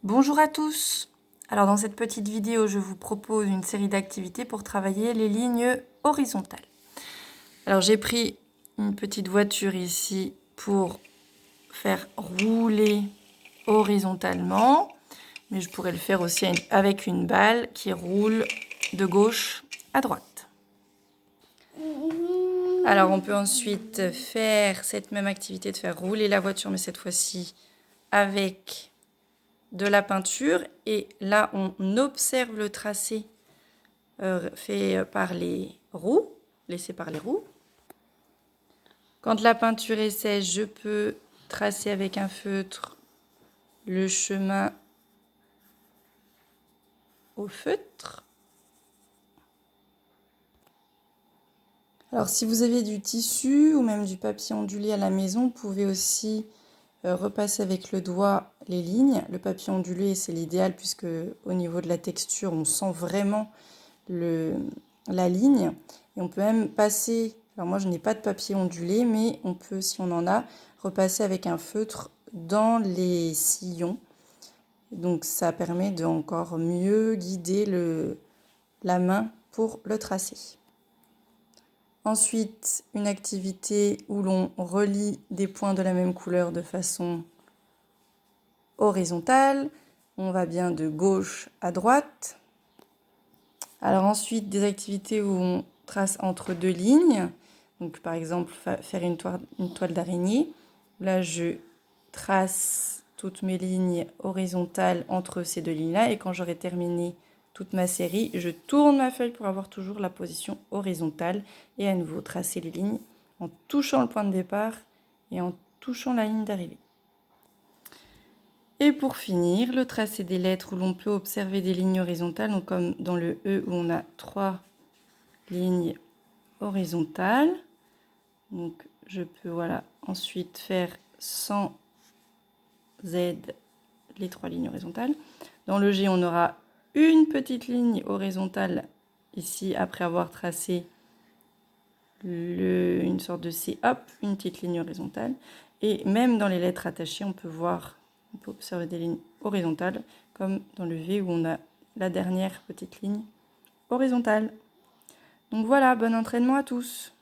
Bonjour à tous. Alors dans cette petite vidéo, je vous propose une série d'activités pour travailler les lignes horizontales. Alors j'ai pris une petite voiture ici pour faire rouler horizontalement, mais je pourrais le faire aussi avec une balle qui roule de gauche à droite. Alors on peut ensuite faire cette même activité de faire rouler la voiture, mais cette fois-ci avec de la peinture, et là on observe le tracé fait par les roues, laissé par les roues. Quand la peinture est sèche, je peux tracer avec un feutre le chemin au feutre. Alors si vous avez du tissu ou même du papier ondulé à la maison, vous pouvez aussi repasser avec le doigt les lignes. Le papier ondulé, c'est l'idéal puisque au niveau de la texture, on sent vraiment la ligne. Et on peut même passer, alors moi je n'ai pas de papier ondulé, mais on peut, si on en a, repasser avec un feutre dans les sillons. Donc ça permet de encore mieux guider la main pour le tracé. Ensuite, une activité où l'on relie des points de la même couleur de façon horizontale. On va bien de gauche à droite. Alors ensuite, des activités où on trace entre deux lignes. Donc par exemple, faire une toile d'araignée. Là, je trace toutes mes lignes horizontales entre ces deux lignes-là. Et quand j'aurai terminé toute ma série, je tourne ma feuille pour avoir toujours la position horizontale. Et à nouveau, tracer les lignes en touchant le point de départ et en touchant la ligne d'arrivée. Et pour finir, le tracé des lettres où l'on peut observer des lignes horizontales, donc comme dans le E où on a 3 lignes horizontales. Donc je peux ensuite faire sans Z les 3 lignes horizontales. Dans le G, on aura une petite ligne horizontale ici après avoir tracé une sorte de C, hop, une petite ligne horizontale. Et même dans les lettres attachées, on peut observer des lignes horizontales, comme dans le V où on a la dernière petite ligne horizontale. Donc voilà, bon entraînement à tous.